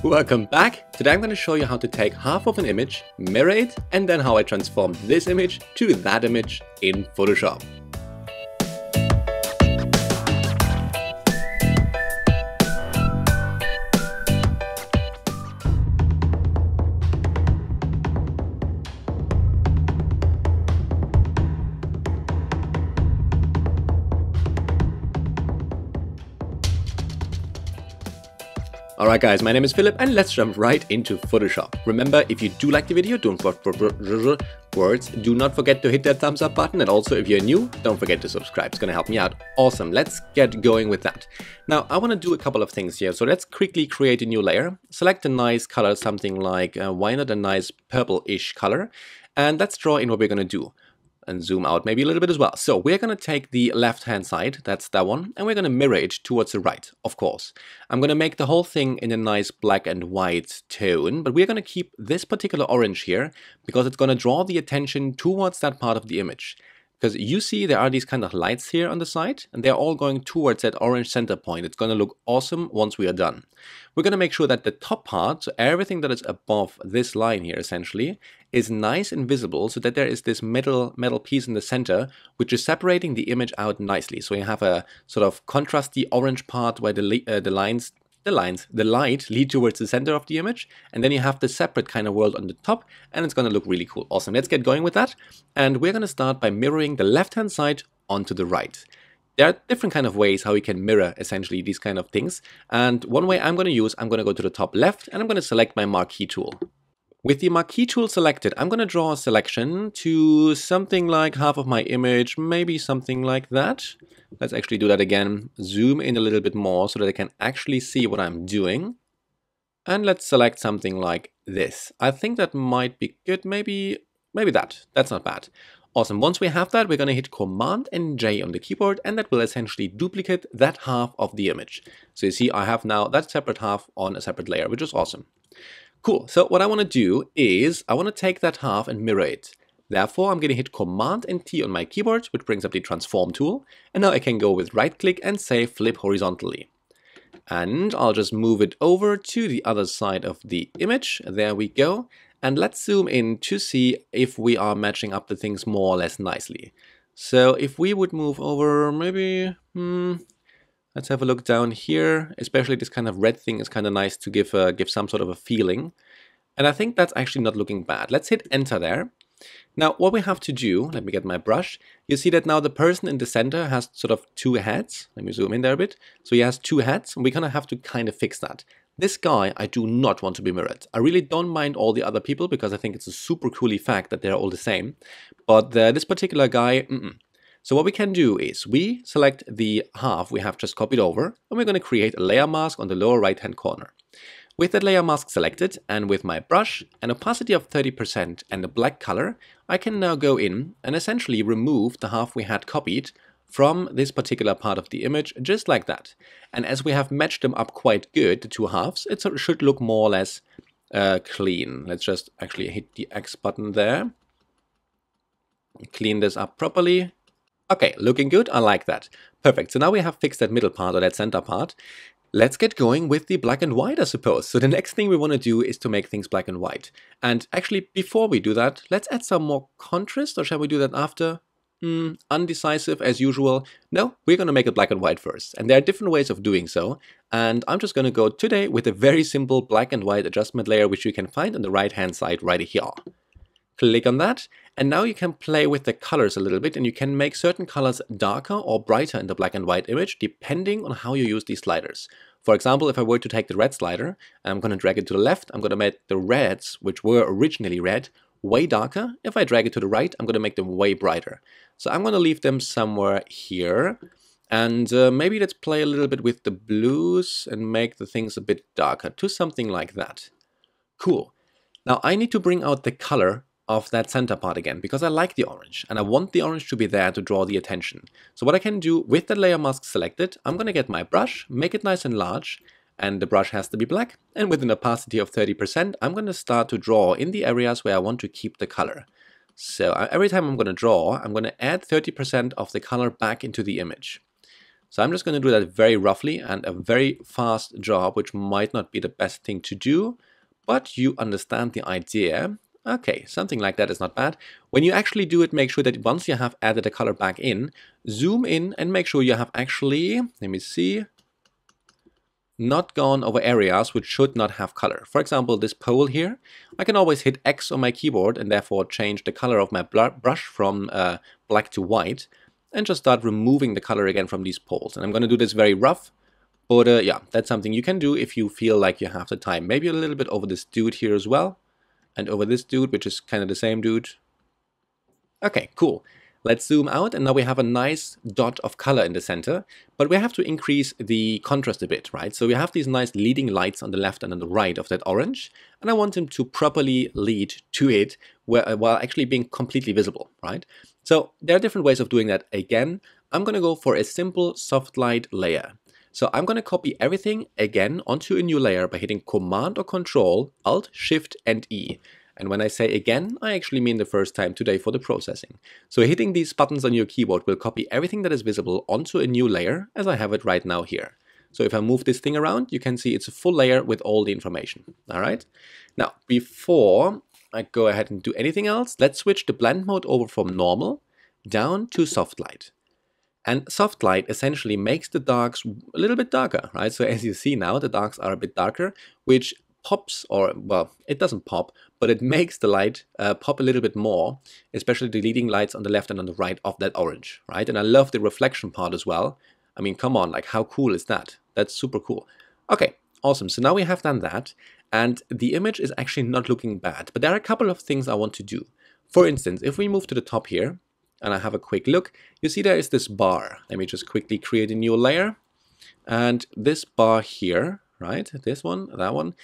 Welcome back! Today I'm going to show you how to take half of an image, mirror it, and then how I transform this image to that image in Photoshop. Alright guys, my name is Philip and let's jump right into Photoshop. Remember, if you do like the video, do not forget to hit that thumbs up button, and also if you're new, don't forget to subscribe. It's gonna help me out. Awesome, let's get going with that. Now, I want to do a couple of things here. So let's quickly create a new layer. Select a nice color, something like, why not a nice purple-ish color? And let's draw in what we're gonna do. And zoom out maybe a little bit as well. So we're going to take the left hand side, that's that one, and we're going to mirror it towards the right, of course. I'm going to make the whole thing in a nice black and white tone, but we're going to keep this particular orange here because it's going to draw the attention towards that part of the image. Because you see there are these kind of lights here on the side, and they're all going towards that orange center point. It's going to look awesome once we are done. We're going to make sure that the top part, so everything that is above this line here essentially, is nice and visible, so that there is this metal piece in the center, which is separating the image out nicely. So you have a sort of contrasty orange part where the light lead towards the center of the image, and then you have the separate kind of world on the top, and it's going to look really cool. Awesome, let's get going with that. And we're going to start by mirroring the left hand side onto the right. There are different kind of ways how we can mirror essentially these kind of things, and one way I'm going to go to the top left, and I'm going to select my Marquee tool. With the Marquee tool selected, I'm going to draw a selection to something like half of my image, maybe something like that. Let's actually do that again. Zoom in a little bit more so that I can actually see what I'm doing. And let's select something like this. I think that might be good. Maybe that. That's not bad. Awesome. Once we have that, we're going to hit Command and J on the keyboard, and that will essentially duplicate that half of the image. So you see, I have now that separate half on a separate layer, which is awesome. Cool. So what I want to do is I want to take that half and mirror it. Therefore, I'm going to hit Command and T on my keyboard, which brings up the transform tool. And now I can go with right click and say flip horizontally. And I'll just move it over to the other side of the image. There we go. And let's zoom in to see if we are matching up the things more or less nicely. So if we would move over, maybe, let's have a look down here. Especially this kind of red thing is kind of nice to give some sort of a feeling. And I think that's actually not looking bad. Let's hit enter there. Now what we have to do, let me get my brush. You see that now the person in the center has sort of two heads. Let me zoom in there a bit. So he has two heads, and we're gonna have to kind of fix that. This guy I do not want to be mirrored. I really don't mind all the other people because I think it's a super cool effect that they're all the same. But this particular guy, So what we can do is we select the half we have just copied over, and we're going to create a layer mask on the lower right hand corner. With that layer mask selected, and with my brush, an opacity of 30% and a black color, I can now go in and essentially remove the half we had copied from this particular part of the image, just like that. And as we have matched them up quite good, the two halves, it should look more or less clean. Let's just actually hit the X button there. Clean this up properly. Okay, looking good, I like that. Perfect, so now we have fixed that middle part or that center part. Let's get going with the black and white, I suppose. So the next thing we want to do is to make things black and white. And actually, before we do that, let's add some more contrast, or shall we do that after? Undecisive as usual. No, we're going to make it black and white first. And there are different ways of doing so. And I'm just going to go today with a very simple black and white adjustment layer, which you can find on the right hand side right here. Click on that, and now you can play with the colors a little bit, and you can make certain colors darker or brighter in the black and white image depending on how you use these sliders. For example, if I were to take the red slider, I'm going to drag it to the left, I'm going to make the reds, which were originally red, way darker. If I drag it to the right, I'm going to make them way brighter. So I'm going to leave them somewhere here, and maybe let's play a little bit with the blues and make the things a bit darker to something like that. Cool. Now I need to bring out the color of that center part again, because I like the orange and I want the orange to be there to draw the attention. So what I can do with the layer mask selected, I'm going to get my brush, make it nice and large, and the brush has to be black, and with an opacity of 30%, I'm going to start to draw in the areas where I want to keep the color. So every time I'm going to draw, I'm going to add 30% of the color back into the image. So I'm just going to do that very roughly and a very fast job, which might not be the best thing to do, but you understand the idea. Okay, something like that is not bad. When you actually do it, make sure that once you have added the color back in, zoom in and make sure you have actually, let me see, not gone over areas which should not have color. For example, this pole here, I can always hit X on my keyboard and therefore change the color of my brush from black to white and just start removing the color again from these poles. And I'm going to do this very rough, but yeah, that's something you can do if you feel like you have the time. Maybe a little bit over this dude here as well. And over this dude, which is kind of the same dude. Okay, cool. Let's zoom out, and now we have a nice dot of color in the center, but we have to increase the contrast a bit, right? So we have these nice leading lights on the left and on the right of that orange, and I want them to properly lead to it while actually being completely visible, right? So there are different ways of doing that. Again, I'm going to go for a simple soft light layer. So I'm going to copy everything again onto a new layer by hitting Command or Control, Alt, Shift, and E. And when I say again, I actually mean the first time today for the processing. So hitting these buttons on your keyboard will copy everything that is visible onto a new layer as I have it right now here. So if I move this thing around, you can see it's a full layer with all the information. All right. Now, before I go ahead and do anything else, let's switch the blend mode over from normal down to soft light. And soft light essentially makes the darks a little bit darker, right? So as you see now, the darks are a bit darker, which pops, or well, it doesn't pop, but it makes the light pop a little bit more, especially the leading lights on the left and on the right of that orange, right? And I love the reflection part as well. I mean, come on, like how cool is that? That's super cool. Okay, awesome. So now we have done that, and the image is actually not looking bad, but there are a couple of things I want to do. For instance, if we move to the top here, and I have a quick look, you see there is this bar. Let me just quickly create a new layer. And this bar here, right? This one, that one.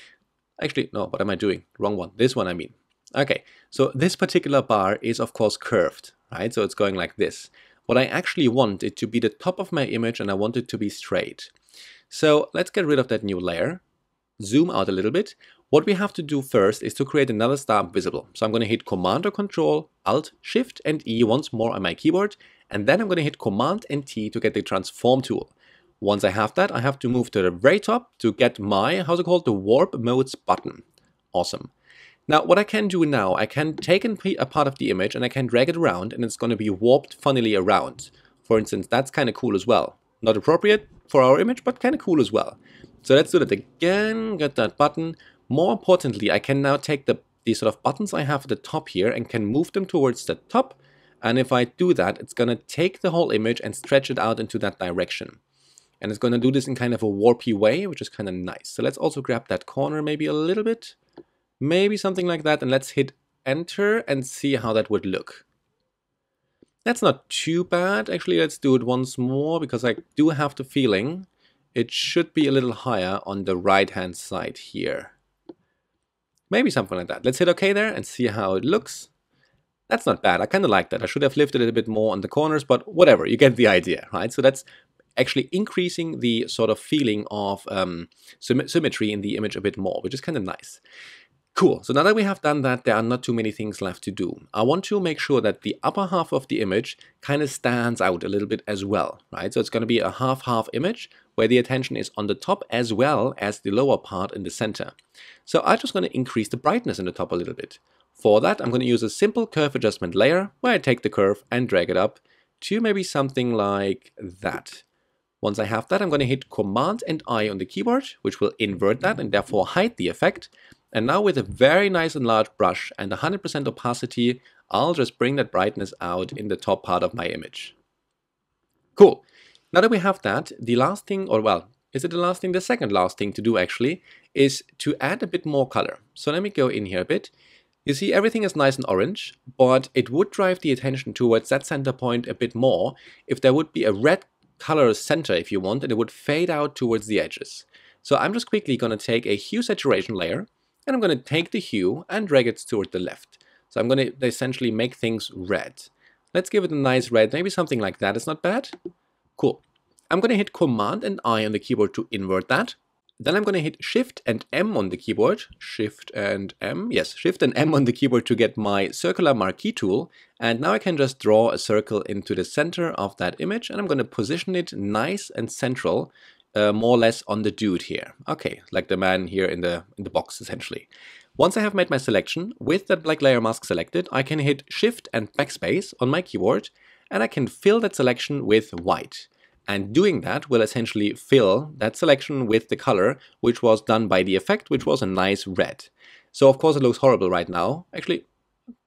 Actually, no, what am I doing? Wrong one. This one, I mean. Okay, so this particular bar is, of course, curved, right? So it's going like this. What I actually want it to be the top of my image, and I want it to be straight. So let's get rid of that new layer. Zoom out a little bit. What we have to do first is to create another star visible. So I'm going to hit Command or Control, Alt, Shift, and E once more on my keyboard. And then I'm going to hit Command and T to get the transform tool. Once I have that, I have to move to the very top to get my, how's it called, the warp modes button. Awesome. Now, what I can do now, I can take a part of the image and I can drag it around, and it's going to be warped funnily around. For instance, that's kind of cool as well. Not appropriate for our image, but kind of cool as well. So let's do that again, get that button. More importantly, I can now take these sort of buttons I have at the top here and can move them towards the top. And if I do that, it's going to take the whole image and stretch it out into that direction. And it's going to do this in kind of a warpy way, which is kind of nice. So let's also grab that corner maybe a little bit. Maybe something like that. And let's hit Enter and see how that would look. That's not too bad. Actually, let's do it once more because I do have the feeling it should be a little higher on the right-hand side here. Maybe something like that. Let's hit OK there and see how it looks. That's not bad. I kind of like that. I should have lifted it a bit more on the corners, but whatever. You get the idea, right? So that's actually increasing the sort of feeling of symmetry in the image a bit more, which is kind of nice. Cool. So now that we have done that, there are not too many things left to do. I want to make sure that the upper half of the image kind of stands out a little bit as well, right? So it's going to be a half-half image where the attention is on the top as well as the lower part in the center. So I'm just going to increase the brightness in the top a little bit. For that, I'm going to use a simple curve adjustment layer where I take the curve and drag it up to maybe something like that. Once I have that, I'm going to hit Command and I on the keyboard, which will invert that and therefore hide the effect. And now with a very nice and large brush and 100% opacity, I'll just bring that brightness out in the top part of my image. Cool. Now that we have that, the last thing, or well, is it the last thing? The second last thing to do actually is to add a bit more color. So let me go in here a bit. You see everything is nice and orange, but it would drive the attention towards that center point a bit more if there would be a red color center if you want, and it would fade out towards the edges. So I'm just quickly going to take a hue saturation layer, and I'm going to take the hue and drag it toward the left. So I'm going to essentially make things red. Let's give it a nice red, maybe something like that is not bad. Cool. I'm going to hit Command and I on the keyboard to invert that. Then I'm going to hit Shift and M on the keyboard. Shift and M. Yes, Shift and M on the keyboard to get my circular marquee tool. And now I can just draw a circle into the center of that image. And I'm going to position it nice and central, more or less on the dude here. Okay, like the man here in the box, essentially. Once I have made my selection, with that black layer mask selected, I can hit Shift and Backspace on my keyboard. And I can fill that selection with white. And doing that will essentially fill that selection with the color which was done by the effect, which was a nice red. So of course it looks horrible right now. Actually,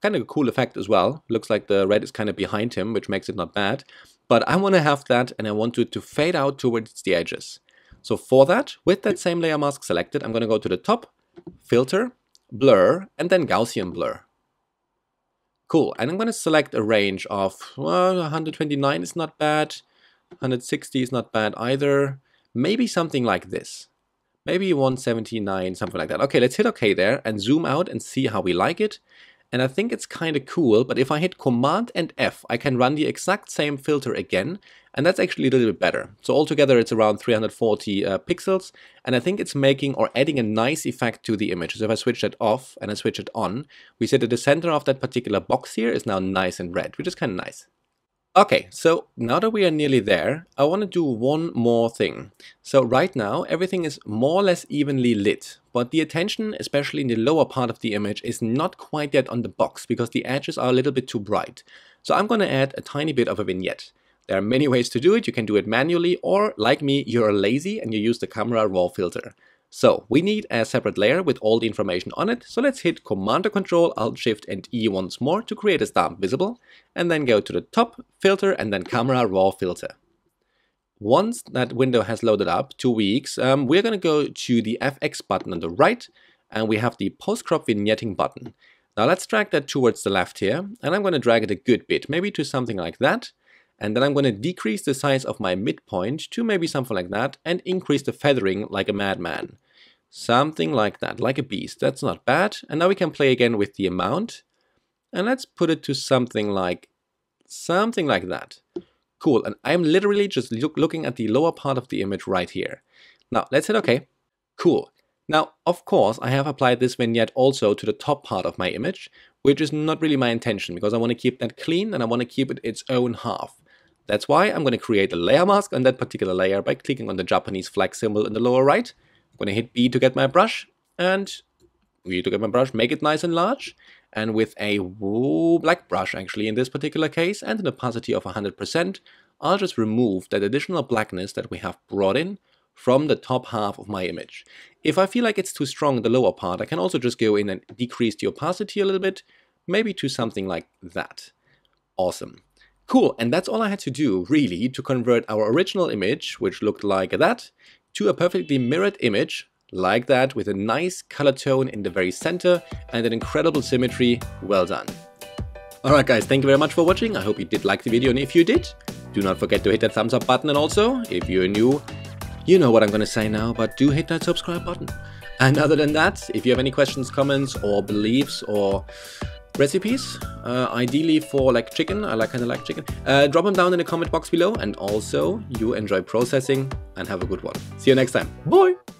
kind of a cool effect as well. Looks like the red is kind of behind him, which makes it not bad. But I want to have that and I want it to fade out towards the edges. So for that, with that same layer mask selected, I'm going to go to the top, Filter, Blur, and then Gaussian Blur. Cool, and I'm going to select a range of, well, 129 is not bad. 160 is not bad either. Maybe something like this. Maybe 179, something like that. Okay, let's hit OK there and zoom out and see how we like it. And I think it's kind of cool, but if I hit Command and F, I can run the exact same filter again, and that's actually a little bit better. So altogether it's around 340 pixels, and I think it's making or adding a nice effect to the image. So if I switch that off and I switch it on, we see that the center of that particular box here is now nice and red, which is kind of nice. Okay, so now that we are nearly there, I want to do one more thing. So right now, everything is more or less evenly lit, but the attention, especially in the lower part of the image, is not quite yet on the box because the edges are a little bit too bright. So I'm going to add a tiny bit of a vignette. There are many ways to do it. You can do it manually, or like me, you're lazy and you use the camera raw filter. So we need a separate layer with all the information on it. So let's hit Command or Control, Alt, Shift and E once more to create a stamp visible, and then go to the top, Filter, and then Camera Raw Filter. Once that window has loaded up, 2 weeks, we're going to go to the FX button on the right, and we have the Post-Crop Vignetting button. Now let's drag that towards the left here, and I'm going to drag it a good bit, maybe to something like that. And then I'm going to decrease the size of my midpoint to maybe something like that and increase the feathering like a madman. Something like that, like a beast. That's not bad. And now we can play again with the amount. And let's put it to something like that. Cool. And I'm literally just looking at the lower part of the image right here. Now let's hit OK. Cool. Now, of course, I have applied this vignette also to the top part of my image, which is not really my intention because I want to keep that clean and I want to keep it its own half. That's why I'm going to create a layer mask on that particular layer by clicking on the Japanese flag symbol in the lower right. I'm going to hit B to get my brush, and B to get my brush, make it nice and large. And with a black brush, actually, in this particular case, and an opacity of 100%, I'll just remove that additional blackness that we have brought in from the top half of my image. If I feel like it's too strong in the lower part, I can also just go in and decrease the opacity a little bit, maybe to something like that. Awesome. Cool, and that's all I had to do, really, to convert our original image, which looked like that, to a perfectly mirrored image, like that, with a nice color tone in the very center, and an incredible symmetry. Well done. Alright guys, thank you very much for watching. I hope you did like the video, and if you did, do not forget to hit that thumbs up button, and also, if you're new, you know what I'm gonna say now, but do hit that subscribe button. And other than that, if you have any questions, comments, or beliefs, or recipes, ideally for like chicken, I kind of like chicken, drop them down in the comment box below, and also you enjoy processing and have a good one. See you next time. Bye!